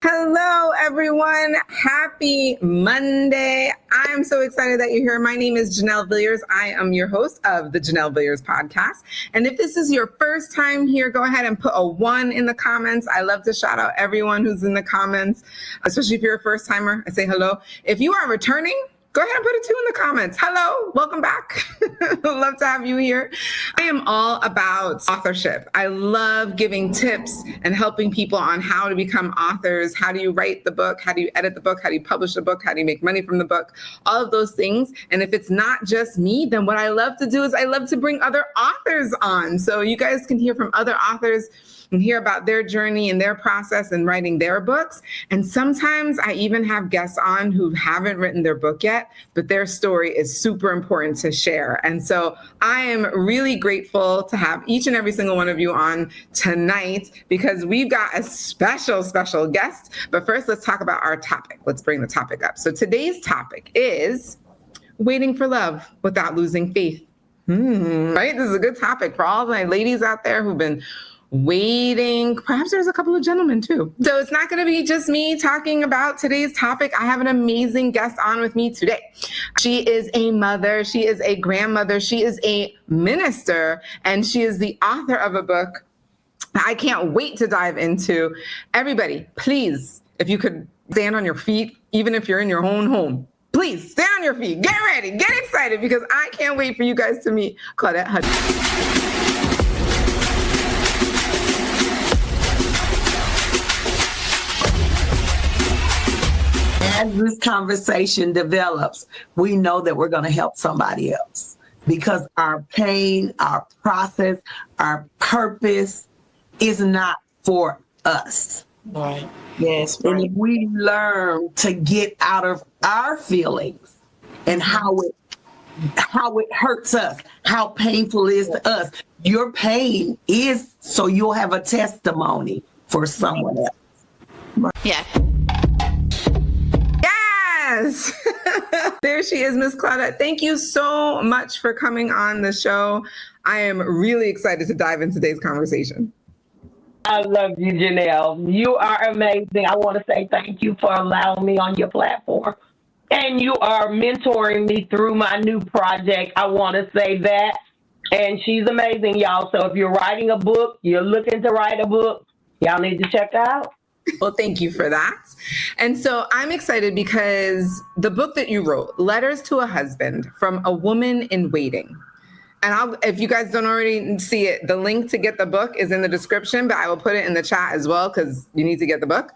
Hello, everyone. Happy Monday. I am so excited that you're here. My name is Janelle Villiers. I am your host of the Janelle Villiers Podcast. And if this is your first time here, go ahead and put a 1 in the comments. I love to shout out everyone who's in the comments, especially if you're a first timer. I say hello. If you are returning, go ahead and put a 2 in the comments. Hello, welcome back. Love to have you here. I am all about authorship. I love giving tips and helping people on how to become authors. How do you write the book? How do you edit the book? How do you publish the book? How do you make money from the book? All of those things. And if it's not just me, then what I love to do is I love to bring other authors on. So you guys can hear from other authors and hear about their journey and their process in writing their books. And sometimes I even have guests on who haven't written their book yet, but their story is super important to share. And so I am really grateful to have each and every single one of you on tonight because we've got a special guest. But first, let's talk about our topic. Let's bring the topic up. So today's topic is waiting for love without losing faith. Right? This is a good topic for all my ladies out there who've been waiting. Perhaps there's a couple of gentlemen too. So it's not going to be just me talking about today's topic. I have an amazing guest on with me today. She is a mother. She is a grandmother. She is a minister, and she is the author of a book I can't wait to dive into. Everybody, please, if you could stand on your feet, even if you're in your own home, please stand on your feet. Get ready. Get excited because I can't wait for you guys to meet Claudette Hutchinson. As this conversation develops, we know that we're going to help somebody else because our pain, our process, our purpose is not for us. Right. Yes. And if we learn to get out of our feelings and how it hurts us, how painful it is to us, your pain is so you'll have a testimony for someone else. Yeah. Yes. There she is, Miss Claudette. Thank you so much for coming on the show. I am really excited to dive into today's conversation. I love you, Janelle. You are amazing. I want to say thank you for allowing me on your platform. And you are mentoring me through my new project. I want to say that. And she's amazing, y'all. So if you're writing a book, you're looking to write a book, y'all need to check her out. Well, thank you for that. And so I'm excited because the book that you wrote, Letters to a Husband from a Woman in Waiting. And if you guys don't already see it, the link to get the book is in the description, but I will put it in the chat as well because you need to get the book.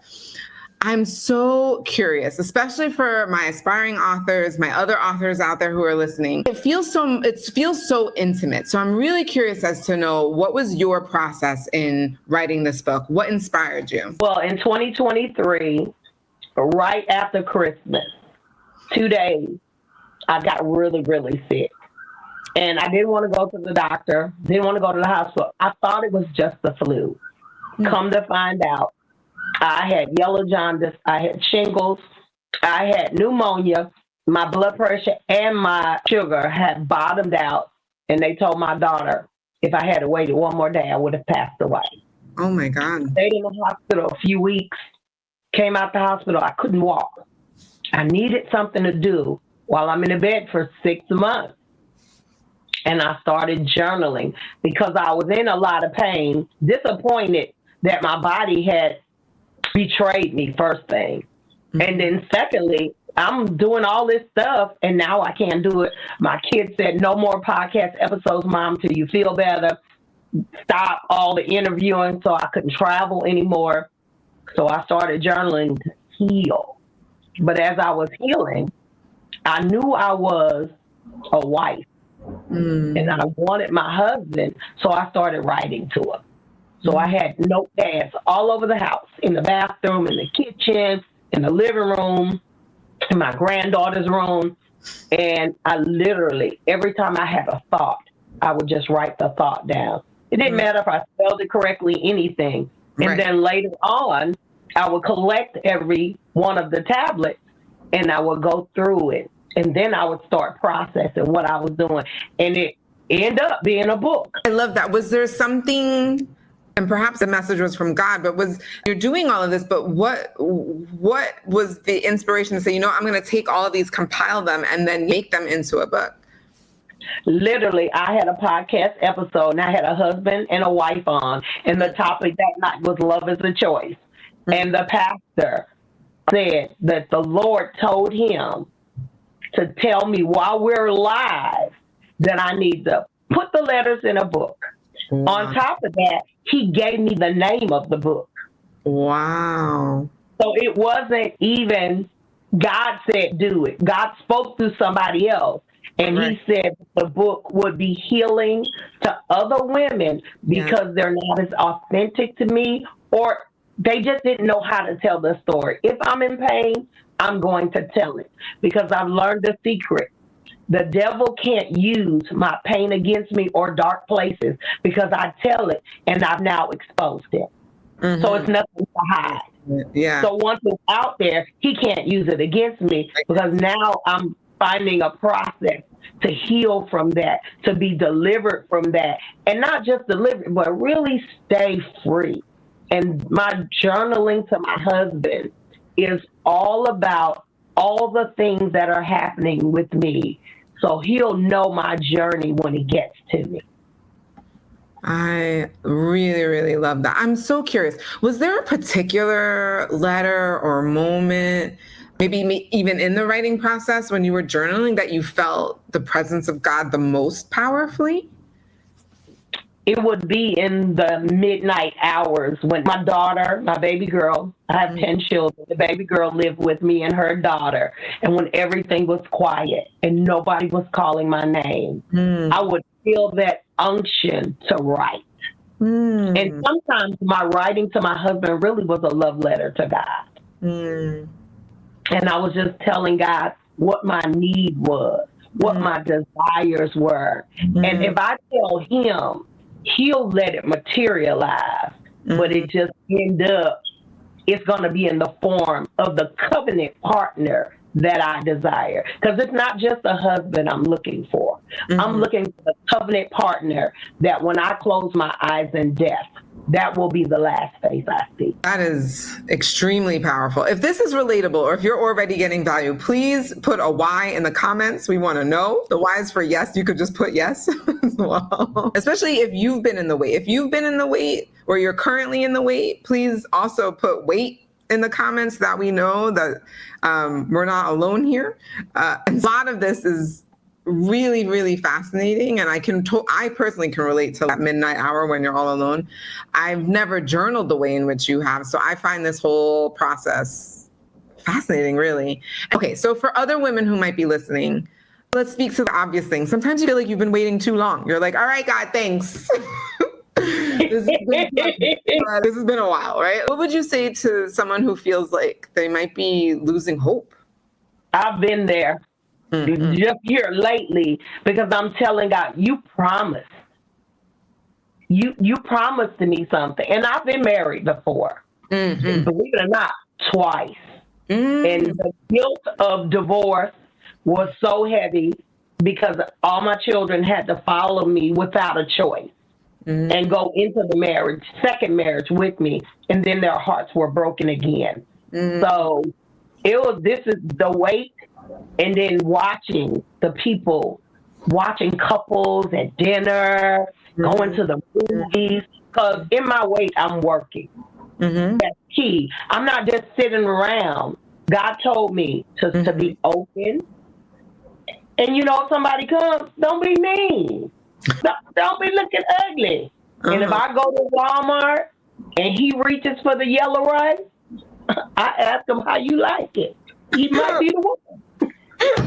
I'm so curious, especially for my aspiring authors, my other authors out there who are listening. It feels so intimate. So I'm really curious as to know what was your process in writing this book? What inspired you? Well, in 2023, right after Christmas, 2 days, I got really, really sick. And I didn't want to go to the doctor, didn't want to go to the hospital. I thought it was just the flu. Come to find out, I had yellow jaundice, I had shingles, I had pneumonia, my blood pressure and my sugar had bottomed out, and they told my daughter if I had waited one more day, I would have passed away. Oh my God. Stayed in the hospital a few weeks, came out the hospital, I couldn't walk. I needed something to do while I'm in the bed for 6 months. And I started journaling because I was in a lot of pain, disappointed that my body had betrayed me, first thing. And then secondly, I'm doing all this stuff and now I can't do it. My kids said, no more podcast episodes, Mom, till you feel better. Stop all the interviewing, so I couldn't travel anymore. So I started journaling to heal. But as I was healing, I knew I was a wife. And I wanted my husband, so I started writing to him. So I had notepads all over the house, in the bathroom, in the kitchen, in the living room, in my granddaughter's room. And I literally, every time I had a thought, I would just write the thought down. It didn't matter if I spelled it correctly, anything. And then later on, I would collect every one of the tablets and I would go through it. And then I would start processing what I was doing. And it ended up being a book. I love that. Was there something And perhaps the message was from God, but you're doing all of this, but what was the inspiration to say, I'm going to take all of these, compile them, and then make them into a book? Literally, I had a podcast episode, and I had a husband and a wife on, and the topic that night was love is a choice. Mm-hmm. And the pastor said that the Lord told him to tell me while we're live that I need to put the letters in a book. Wow. On top of that, he gave me the name of the book. Wow. So it wasn't even God said do it. God spoke through somebody else. And right. He said the book would be healing to other women because they're not as authentic to me, or they just didn't know how to tell the story. If I'm in pain, I'm going to tell it because I've learned the secret. The devil can't use my pain against me or dark places because I tell it and I've now exposed it. Mm-hmm. So it's nothing to hide. Yeah. So once it's out there, he can't use it against me because now I'm finding a process to heal from that, to be delivered from that, and not just delivered, but really stay free. And my journaling to my husband is all about all the things that are happening with me, so he'll know my journey when he gets to me. I really, really love that. I'm so curious. Was there a particular letter or moment, maybe even in the writing process when you were journaling, that you felt the presence of God the most powerfully? It would be in the midnight hours when my daughter, my baby girl, I have 10 children. The baby girl lived with me and her daughter. And when everything was quiet and nobody was calling my name, I would feel that unction to write. And sometimes my writing to my husband really was a love letter to God. And I was just telling God what my need was, what my desires were. And if I tell him, he'll let it materialize, but it just it's going to be in the form of the covenant partner that I desire. Because it's not just a husband I'm looking for. I'm looking for a covenant partner that when I close my eyes in death, that will be the last face I see. That is extremely powerful. If this is relatable, or if you're already getting value, please put a Y in the comments. We want to know. The Y is for yes. You could just put yes as well. Especially if you've been in the wait. If you've been in the wait, or you're currently in the wait, please also put wait in the comments, that we know that we're not alone here. And a lot of this is really, really fascinating. And I personally can relate to that midnight hour when you're all alone. I've never journaled the way in which you have. So I find this whole process fascinating, really. Okay, so for other women who might be listening, let's speak to the obvious thing. Sometimes you feel like you've been waiting too long. You're like, all right, God, thanks. This has been a while, right? What would you say to someone who feels like they might be losing hope? I've been there. Just here lately, because I'm telling God, you promised. You promised to me something. And I've been married before. Believe it or not, twice. And the guilt of divorce was so heavy because all my children had to follow me without a choice and go into the second marriage with me. And then their hearts were broken again. So this is the weight. And then watching couples at dinner, going to the movies, because in my weight, I'm working. That's key. I'm not just sitting around. God told me to be open. And if somebody comes, don't be mean. Don't be looking ugly. And if I go to Walmart and he reaches for the yellow rice, I ask him how you like it. He might be the one.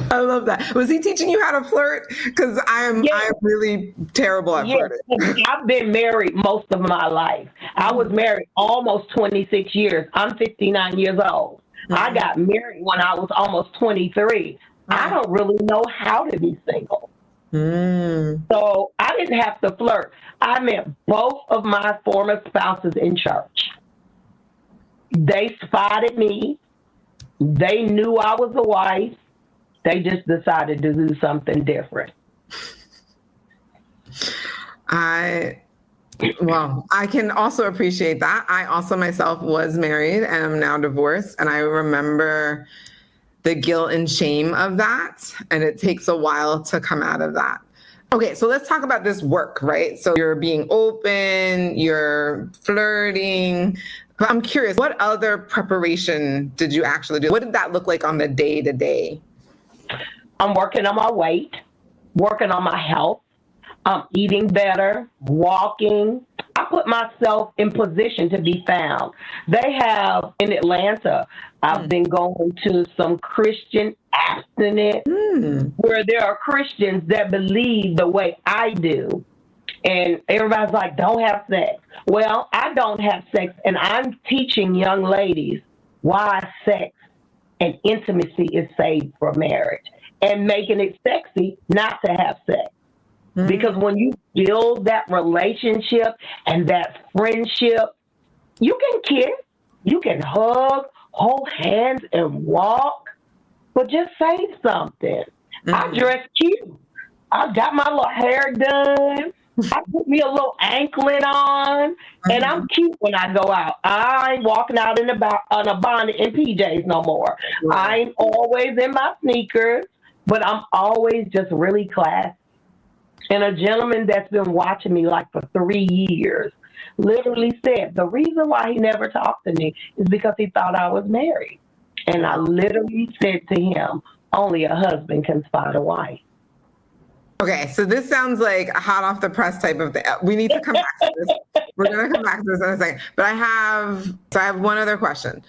I love that. Was he teaching you how to flirt? Because I'm really terrible at flirting. I've been married most of my life. I was married almost 26 years. I'm 59 years old. I got married when I was almost 23. I don't really know how to be single. So I didn't have to flirt. I met both of my former spouses in church. They spotted me. They knew I was a wife. They just decided to do something different. I Well, I can also appreciate that. I also myself was married and I'm now divorced. And I remember the guilt and shame of that. And it takes a while to come out of that. Okay, so let's talk about this work, right? So you're being open, you're flirting. But I'm curious, what other preparation did you actually do? What did that look like on the day to day? I'm working on my weight, working on my health. I'm eating better, walking. I put myself in position to be found. They have in Atlanta, I've been going to some Christian abstinence where there are Christians that believe the way I do. And everybody's like, don't have sex. Well, I don't have sex. And I'm teaching young ladies why sex and intimacy is saved for marriage and making it sexy not to have sex. Because when you build that relationship and that friendship, you can kiss, you can hug, hold hands and walk, but just say something. I dress cute. I got my little hair done. I put me a little anklet on, and I'm cute when I go out. I ain't walking out on a bonnet and PJs no more. I ain't always in my sneakers, but I'm always just really classy. And a gentleman that's been watching me like for 3 years literally said the reason why he never talked to me is because he thought I was married. And I literally said to him, only a husband can spot a wife. Okay, so this sounds like a hot off the press type of thing. We need to come back to this. We're going to come back to this in a second. But I have one other question.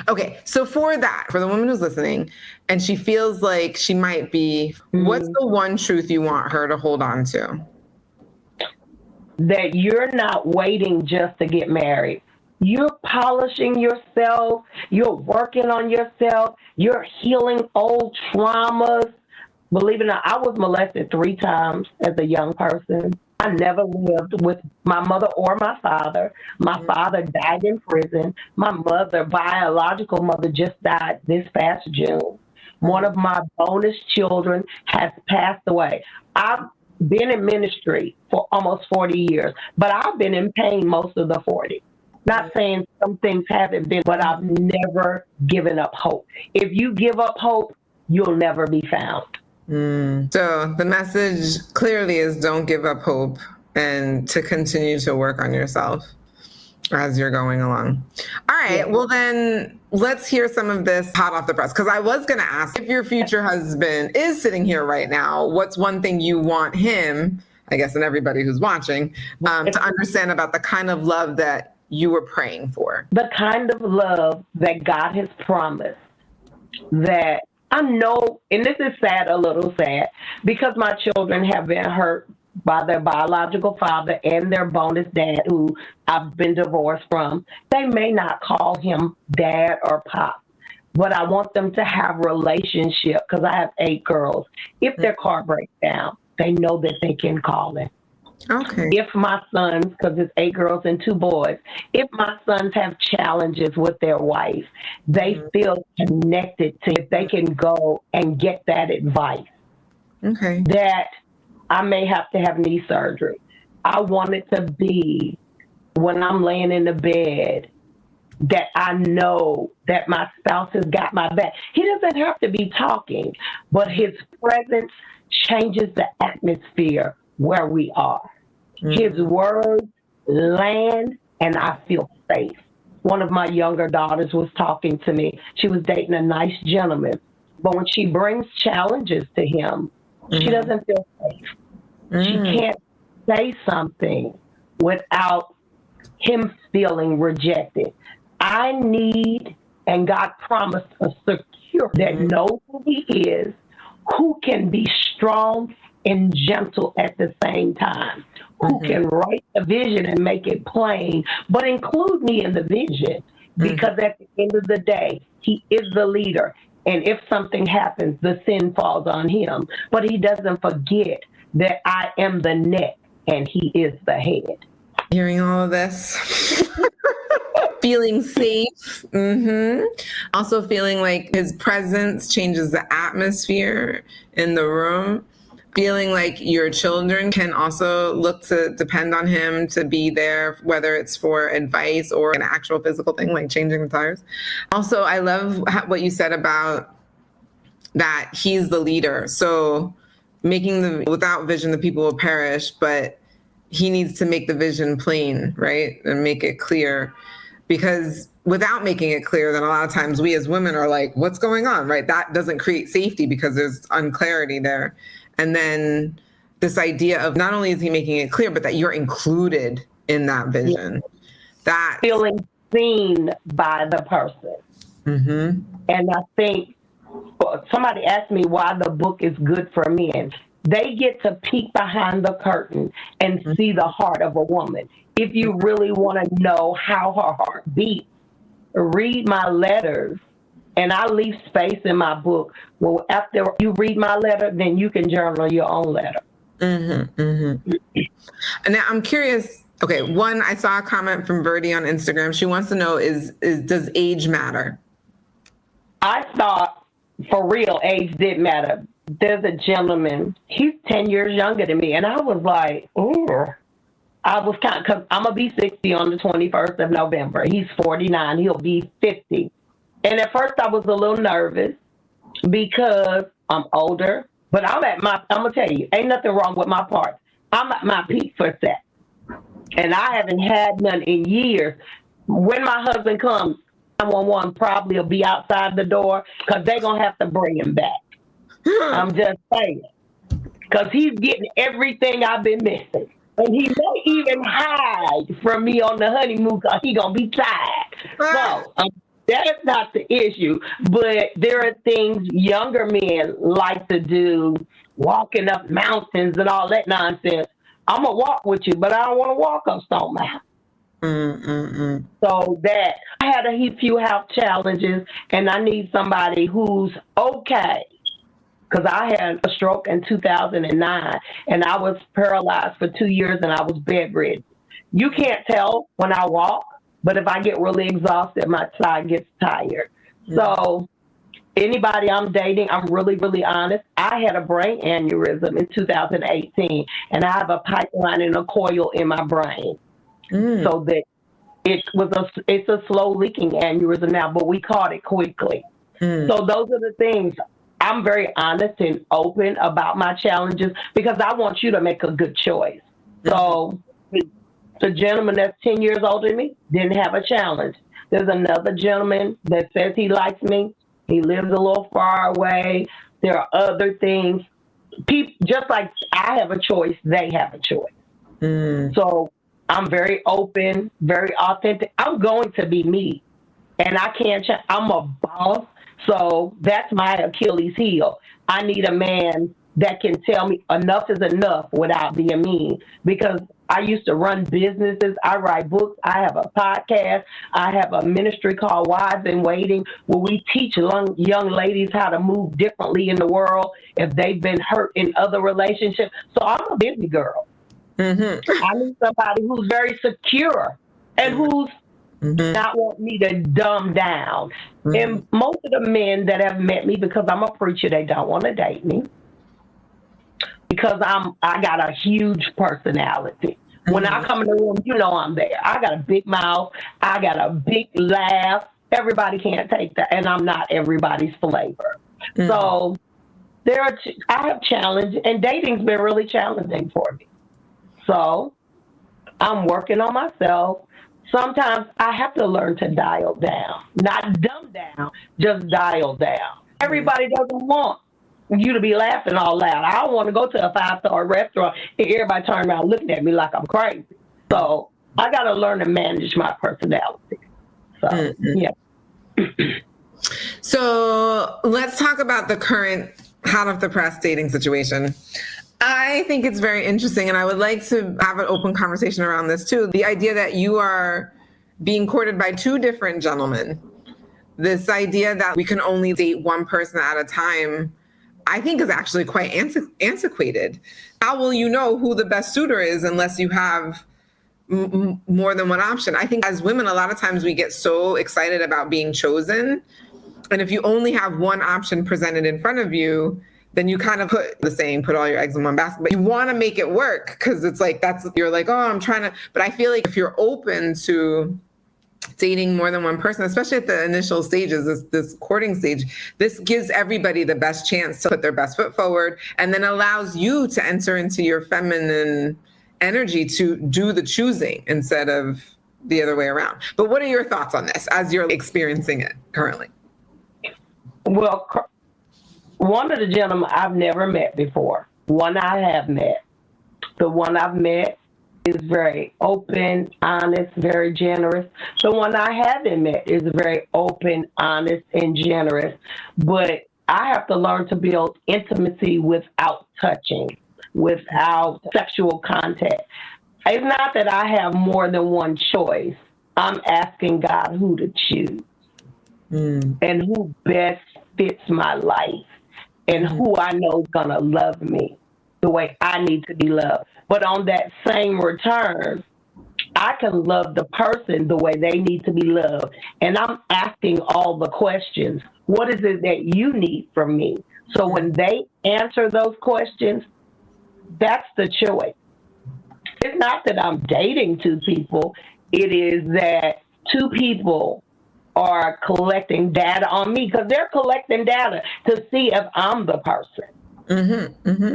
Okay, so for the woman who's listening and she feels like she might be, what's the one truth you want her to hold on to? That you're not waiting just to get married. You're polishing yourself. You're working on yourself. You're healing old traumas. Believe it or not, I was molested 3 times as a young person. I never lived with my mother or my father. My father died in prison. My mother, biological mother, just died this past June. One of my bonus children has passed away. I've been in ministry for almost 40 years, but I've been in pain most of the 40. Not saying some things haven't been, but I've never given up hope. If you give up hope, you'll never be found. So the message clearly is don't give up hope and to continue to work on yourself as you're going along. All right. Well, then let's hear some of this hot off the press. Because I was going to ask if your future husband is sitting here right now, what's one thing you want him, I guess, and everybody who's watching, to understand about the kind of love that you were praying for? The kind of love that God has promised that I know, and this is sad, a little sad, because my children have been hurt by their biological father and their bonus dad, who I've been divorced from. They may not call him dad or pop, but I want them to have relationship because I have 8 girls. If their car breaks down, they know that they can call him. Okay. If my sons, because it's 8 girls and 2 boys, if my sons have challenges with their wife, they feel connected to if they can go and get that advice. Okay. That I may have to have knee surgery. I want it to be when I'm laying in the bed that I know that my spouse has got my back. He doesn't have to be talking, but his presence changes the atmosphere where we are. His words land and I feel safe. One of my younger daughters was talking to me. She was dating a nice gentleman, but when she brings challenges to him, she doesn't feel safe. She can't say something without him feeling rejected. I need, and God promised a secure that knows who he is, who can be strong and gentle at the same time, who can write the vision and make it plain, but include me in the vision, because at the end of the day, he is the leader. And if something happens, the sin falls on him. But he doesn't forget that I am the neck and he is the head. Hearing all of this, feeling safe. Also feeling like his presence changes the atmosphere in the room. feeling like your children can also look to depend on him to be there, whether it's for advice or an actual physical thing like changing the tires. Also, I love what you said about that he's the leader. So without vision, the people will perish, but he needs to make the vision plain, right? And make it clear. Because without making it clear, then a lot of times we as women are like, what's going on, right? That doesn't create safety because there's unclarity there. And then this idea of not only is he making it clear, but that you're included in that vision. That feeling seen by the person. Mm-hmm. And I think somebody asked me why the book is good for men. They get to peek behind the curtain and see the heart of a woman. If you really want to know how her heart beats, read my letters. And I leave space in my book. Well, after you read my letter, then you can journal your own letter. Mm-hmm, mm-hmm. And now I'm curious. Okay, one, I saw a comment from Verdi on Instagram. She wants to know does age matter? I thought, for real, age did matter. There's a gentleman, he's 10 years younger than me. And I was like, ooh. I was because I'm going to be 60 on the 21st of November. He's 49. He'll be 50. And at first I was a little nervous because I'm older, but I'm going to tell you, ain't nothing wrong with my parts. I'm at my peak for sex. And I haven't had none in years. When my husband comes, 911 probably will be outside the door because they're going to have to bring him back. I'm just saying. Because he's getting everything I've been missing. And he may even hide from me on the honeymoon because he's going to be tired. So, that's not the issue, but there are things younger men like to do, walking up mountains and all that nonsense. I'm going to walk with you, but I don't want to walk up Stone Mountain. Mm-mm-mm. So that I had a few health challenges, and I need somebody who's okay. Because I had a stroke in 2009, and I was paralyzed for 2 years, and I was bedridden. You can't tell when I walk. But if I get really exhausted, my side gets tired. Mm-hmm. So anybody I'm dating, I'm really, really honest. I had a brain aneurysm in 2018, and I have a pipeline and a coil in my brain. So that it's a slow leaking aneurysm now, but we caught it quickly. So those are the things. I'm very honest and open about my challenges because I want you to make a good choice. So the gentleman that's 10 years older than me didn't have a challenge. There's another gentleman that says he likes me. He lives a little far away. There are other things. People, just like I have a choice, they have a choice. So I'm very open, very authentic. I'm going to be me. And I can't change. I'm a boss. So that's my Achilles heel. I need a man that can tell me enough is enough without being mean. Because I used to run businesses. I write books. I have a podcast. I have a ministry called Wives in Waiting, where we teach young ladies how to move differently in the world if they've been hurt in other relationships. So I'm a busy girl. I need somebody who's very secure and who's not want me to dumb down. And most of the men that have met me, because I'm a preacher, they don't want to date me. Because I got a huge personality. When I come in the room, you know I'm there. I got a big mouth. I got a big laugh. Everybody can't take that, and I'm not everybody's flavor. So I have challenges, and dating's been really challenging for me. So I'm working on myself. Sometimes I have to learn to dial down, not dumb down, just dial down. Everybody doesn't want you to be laughing all loud. I don't want to go to a 5-star restaurant and everybody turn around looking at me like I'm crazy. So I got to learn to manage my personality. So, yeah. So let's talk about the current hot off the press dating situation. I think it's very interesting, and I would like to have an open conversation around this too. The idea that you are being courted by 2 different gentlemen, this idea that we can only date one person at a time, I think is actually quite antiquated. How will you know who the best suitor is unless you have more than one option? I think as women, a lot of times we get so excited about being chosen. And if you only have one option presented in front of you, then you kind of put all your eggs in one basket, but you want to make it work because it's like, you're like, oh, I'm trying to, but I feel like if you're open to dating more than one person, especially at the initial stages, this courting stage, this gives everybody the best chance to put their best foot forward, and then allows you to enter into your feminine energy to do the choosing instead of the other way around. But what are your thoughts on this as you're experiencing it currently? Well, one of the gentlemen I've never met before. One I have met. The one I've met is very open, honest, very generous. The one I haven't met is very open, honest, and generous. But I have to learn to build intimacy without touching, without sexual contact. It's not that I have more than one choice. I'm asking God who to choose and who best fits my life and who I know is going to love me the way I need to be loved. But on that same return, I can love the person the way they need to be loved. And I'm asking all the questions. What is it that you need from me? So when they answer those questions, that's the choice. It's not that I'm dating two people. It is that two people are collecting data on me because they're collecting data to see if I'm the person.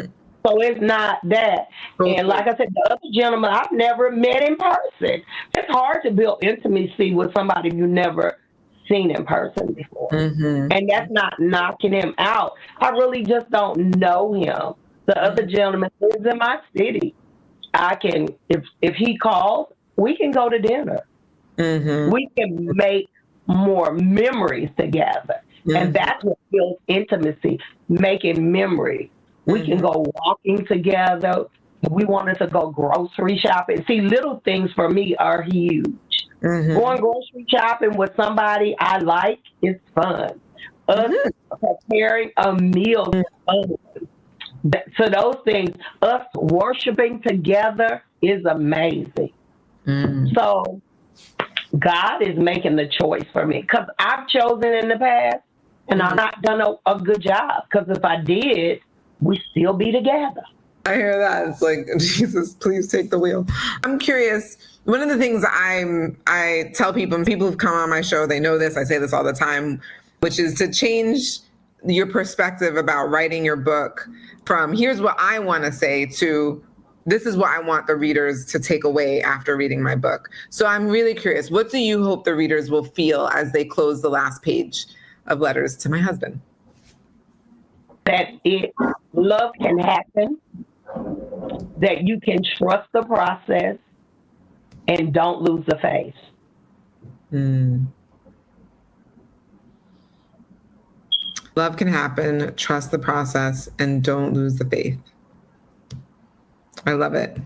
So it's not that. Okay. And like I said, the other gentleman, I've never met in person. It's hard to build intimacy with somebody you've never seen in person before. And that's not knocking him out. I really just don't know him. The other gentleman lives in my city. I can, if he calls, we can go to dinner. We can make more memories together. And that's what builds intimacy, making memories. We can go walking together. We wanted to go grocery shopping. See, little things for me are huge. Going grocery shopping with somebody I like is fun. Us preparing a meal is fun. So those things, us worshiping together is amazing. So God is making the choice for me because I've chosen in the past and I've not done a good job because if I did, we still be together. I hear that. It's like, Jesus, please take the wheel. I'm curious. One of the things I tell people, and people who've come on my show, they know this, I say this all the time, which is to change your perspective about writing your book from here's what I want to say to this is what I want the readers to take away after reading my book. So I'm really curious, what do you hope the readers will feel as they close the last page of Letters to My Husband? That love can happen, that you can trust the process, and don't lose the faith. Love can happen, trust the process, and don't lose the faith. I love it.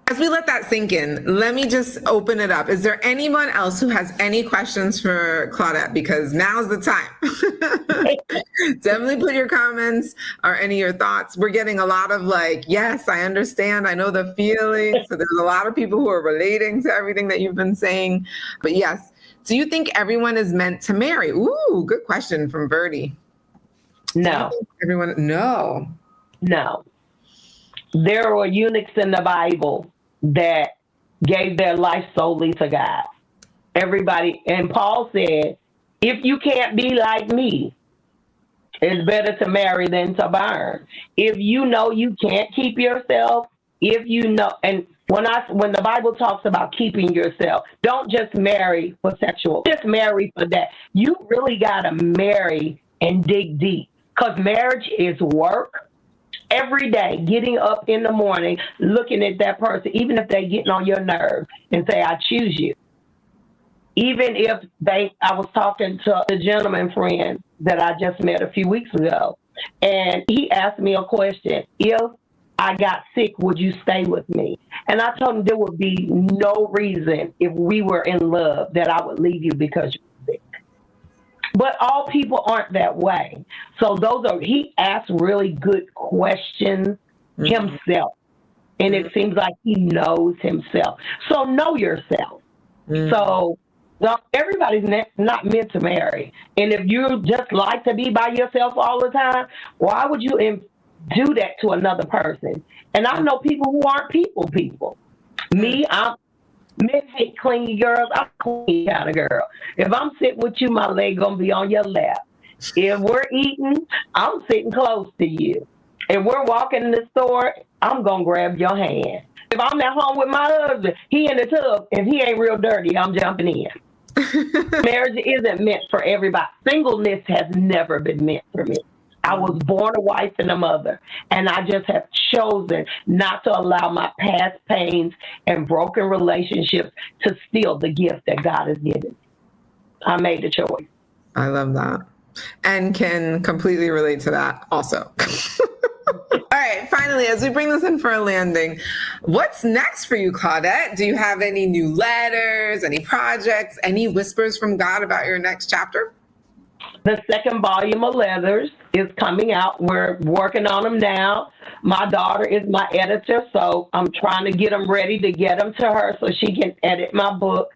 As we let that sink in, let me just open it up. Is there anyone else who has any questions for Claudette? Because now's the time. Definitely put your comments or any of your thoughts. We're getting a lot of like, yes, I understand. I know the feeling. So there's a lot of people who are relating to everything that you've been saying. But yes, do you think everyone is meant to marry? Ooh, good question from Verdi. No. Everyone, no. No. There were eunuchs in the Bible that gave their life solely to God. Everybody, and Paul said, if you can't be like me, it's better to marry than to burn. If you know you can't keep yourself, if you know, and when the Bible talks about keeping yourself, don't just marry for sexual, just marry for that. You really got to marry and dig deep because marriage is work. Every day, getting up in the morning, looking at that person, even if they getting on your nerves and say, I choose you. Even if I was talking to a gentleman friend that I just met a few weeks ago, and he asked me a question. If I got sick, would you stay with me? And I told him there would be no reason if we were in love that I would leave you because you're sick. But all people aren't that way. So he asked really good questions himself. And it seems like he knows himself. So know yourself. So everybody's not meant to marry. And if you just like to be by yourself all the time, why would you do that to another person. And I know people who aren't people. Me, men hate clingy girls. I'm a clingy kind of girl. If I'm sitting with you, my leg gonna be on your lap. If we're eating, I'm sitting close to you. If we're walking in the store, I'm gonna grab your hand. If I'm at home with my husband, he in the tub. If he ain't real dirty, I'm jumping in. Marriage isn't meant for everybody. Singleness has never been meant for me. I was born a wife and a mother, and I just have chosen not to allow my past pains and broken relationships to steal the gift that God has given. I made a choice. I love that, and can completely relate to that also. All right, finally, as we bring this in for a landing, what's next for you, Claudette? Do you have any new letters, any projects, any whispers from God about your next chapter? The second volume of letters is coming out. We're working on them now. My daughter is my editor, so I'm trying to get them ready to get them to her so she can edit my book.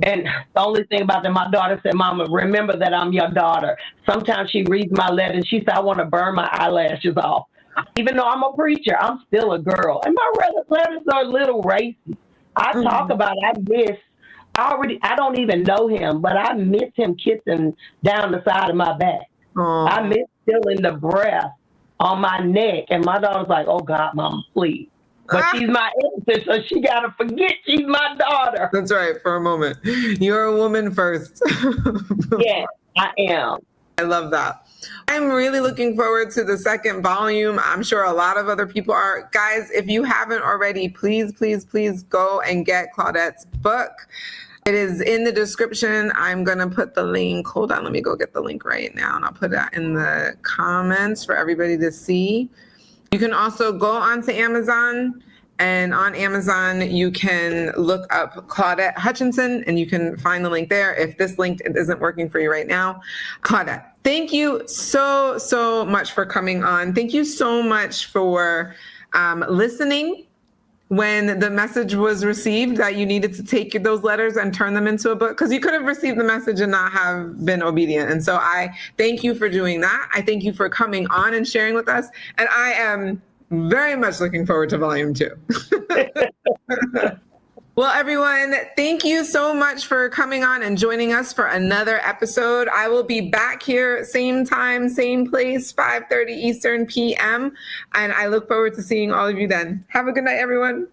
And the only thing about that, my daughter said, Mama, remember that I'm your daughter. Sometimes she reads my letters. She said, I want to burn my eyelashes off. Even though I'm a preacher, I'm still a girl. And my letters are a little racy. I talk about, I don't even know him, but I miss him kissing down the side of my back. Aww. I miss feeling the breath on my neck. And my daughter's like, oh, God, Mama, please. But she's my editor, so she got to forget she's my daughter. That's right, for a moment. You're a woman first. Yes, I am. I love that. I'm really looking forward to the second volume. I'm sure a lot of other people are. Guys, if you haven't already, please, please, please go and get Claudette's book. It is in the description. I'm going to put the link. Hold on, let me go get the link right now, and I'll put that in the comments for everybody to see. You can also go onto Amazon, and on Amazon, you can look up Claudette Hutchinson, and you can find the link there if this link isn't working for you right now. Claudette, thank you so, so much for coming on. Thank you so much for listening when the message was received that you needed to take those letters and turn them into a book, because you could have received the message and not have been obedient. And so I thank you for doing that. I thank you for coming on and sharing with us. And I am very much looking forward to volume 2. Well, everyone, thank you so much for coming on and joining us for another episode. I will be back here, same time, same place, 5:30 Eastern PM. And I look forward to seeing all of you then. Have a good night, everyone.